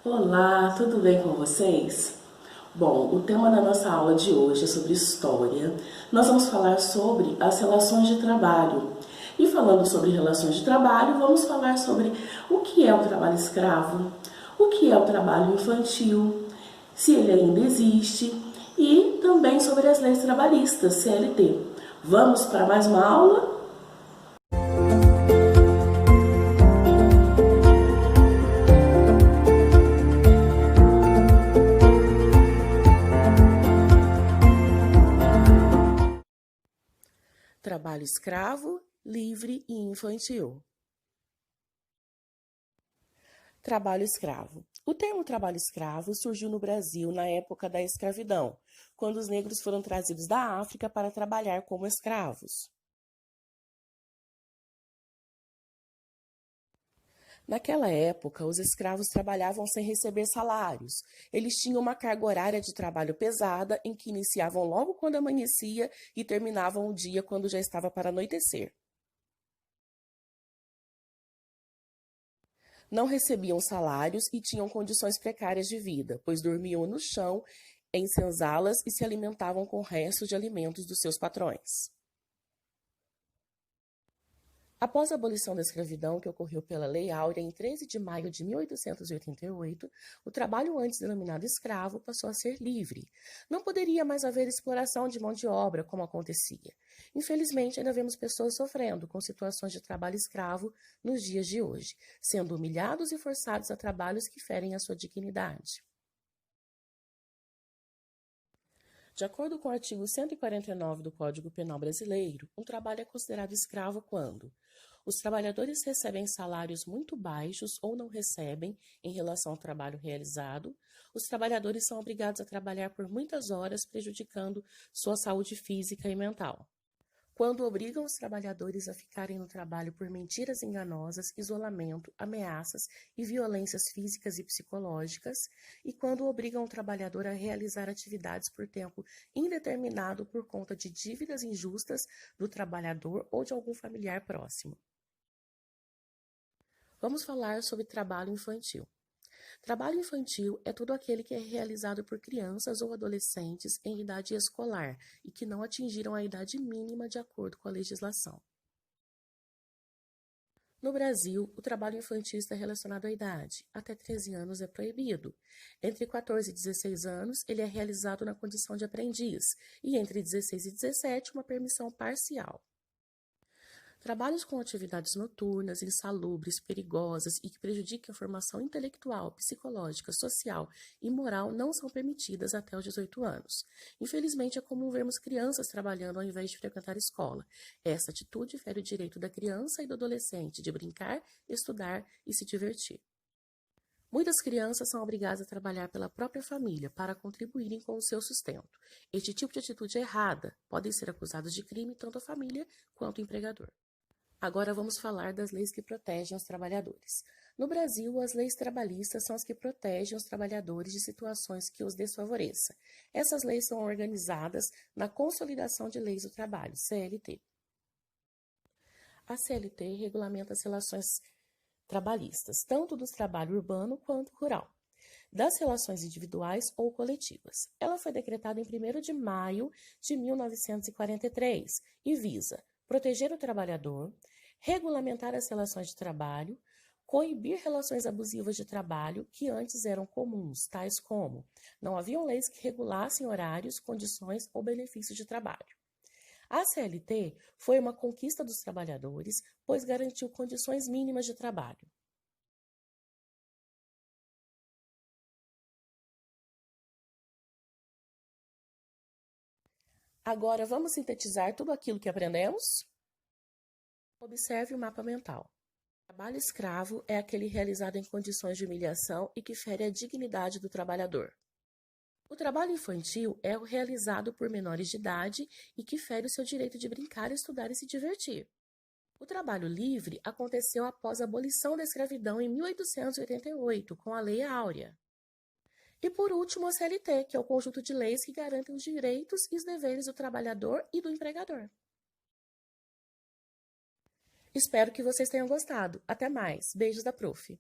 Olá, tudo bem com vocês? Bom, o tema da nossa aula de hoje é sobre história. Nós vamos falar sobre as relações de trabalho. E falando sobre relações de trabalho, vamos falar sobre o que é o trabalho escravo, o que é o trabalho infantil, se ele ainda existe, e também sobre as leis trabalhistas, CLT. Vamos para mais uma aula? Trabalho escravo, livre e infantil. Trabalho escravo. O termo trabalho escravo surgiu no Brasil na época da escravidão, quando os negros foram trazidos da África para trabalhar como escravos. Naquela época, os escravos trabalhavam sem receber salários. Eles tinham uma carga horária de trabalho pesada, em que iniciavam logo quando amanhecia e terminavam o dia quando já estava para anoitecer. Não recebiam salários e tinham condições precárias de vida, pois dormiam no chão, em senzalas e se alimentavam com restos de alimentos dos seus patrões. Após a abolição da escravidão, que ocorreu pela Lei Áurea em 13 de maio de 1888, o trabalho antes denominado escravo passou a ser livre. Não poderia mais haver exploração de mão de obra, como acontecia. Infelizmente, ainda vemos pessoas sofrendo com situações de trabalho escravo nos dias de hoje, sendo humilhados e forçados a trabalhos que ferem a sua dignidade. De acordo com o artigo 149 do Código Penal Brasileiro, um trabalho é considerado escravo quando os trabalhadores recebem salários muito baixos ou não recebem em relação ao trabalho realizado, os trabalhadores são obrigados a trabalhar por muitas horas, prejudicando sua saúde física e mental. Quando obrigam os trabalhadores a ficarem no trabalho por mentiras enganosas, isolamento, ameaças e violências físicas e psicológicas, e quando obrigam o trabalhador a realizar atividades por tempo indeterminado por conta de dívidas injustas do trabalhador ou de algum familiar próximo. Vamos falar sobre trabalho infantil. Trabalho infantil é todo aquele que é realizado por crianças ou adolescentes em idade escolar e que não atingiram a idade mínima de acordo com a legislação. No Brasil, o trabalho infantil está relacionado à idade. Até 13 anos é proibido. Entre 14 e 16 anos, ele é realizado na condição de aprendiz e entre 16 e 17, uma permissão parcial. Trabalhos com atividades noturnas, insalubres, perigosas e que prejudiquem a formação intelectual, psicológica, social e moral não são permitidas até os 18 anos. Infelizmente, é comum vermos crianças trabalhando ao invés de frequentar escola. Essa atitude fere o direito da criança e do adolescente de brincar, estudar e se divertir. Muitas crianças são obrigadas a trabalhar pela própria família para contribuírem com o seu sustento. Este tipo de atitude é errada. Podem ser acusados de crime tanto a família quanto o empregador. Agora vamos falar das leis que protegem os trabalhadores. No Brasil, as leis trabalhistas são as que protegem os trabalhadores de situações que os desfavoreçam. Essas leis são organizadas na Consolidação de Leis do Trabalho, CLT. A CLT regulamenta as relações trabalhistas, tanto do trabalho urbano quanto rural, das relações individuais ou coletivas. Ela foi decretada em 1º de maio de 1943 e visa proteger o trabalhador, regulamentar as relações de trabalho, coibir relações abusivas de trabalho que antes eram comuns, tais como não haviam leis que regulassem horários, condições ou benefícios de trabalho. A CLT foi uma conquista dos trabalhadores, pois garantiu condições mínimas de trabalho. Agora vamos sintetizar tudo aquilo que aprendemos? Observe o mapa mental. O trabalho escravo é aquele realizado em condições de humilhação e que fere a dignidade do trabalhador. O trabalho infantil é o realizado por menores de idade e que fere o seu direito de brincar, estudar e se divertir. O trabalho livre aconteceu após a abolição da escravidão em 1888, com a Lei Áurea. E por último, a CLT, que é o conjunto de leis que garantem os direitos e os deveres do trabalhador e do empregador. Espero que vocês tenham gostado. Até mais. Beijos da Prof.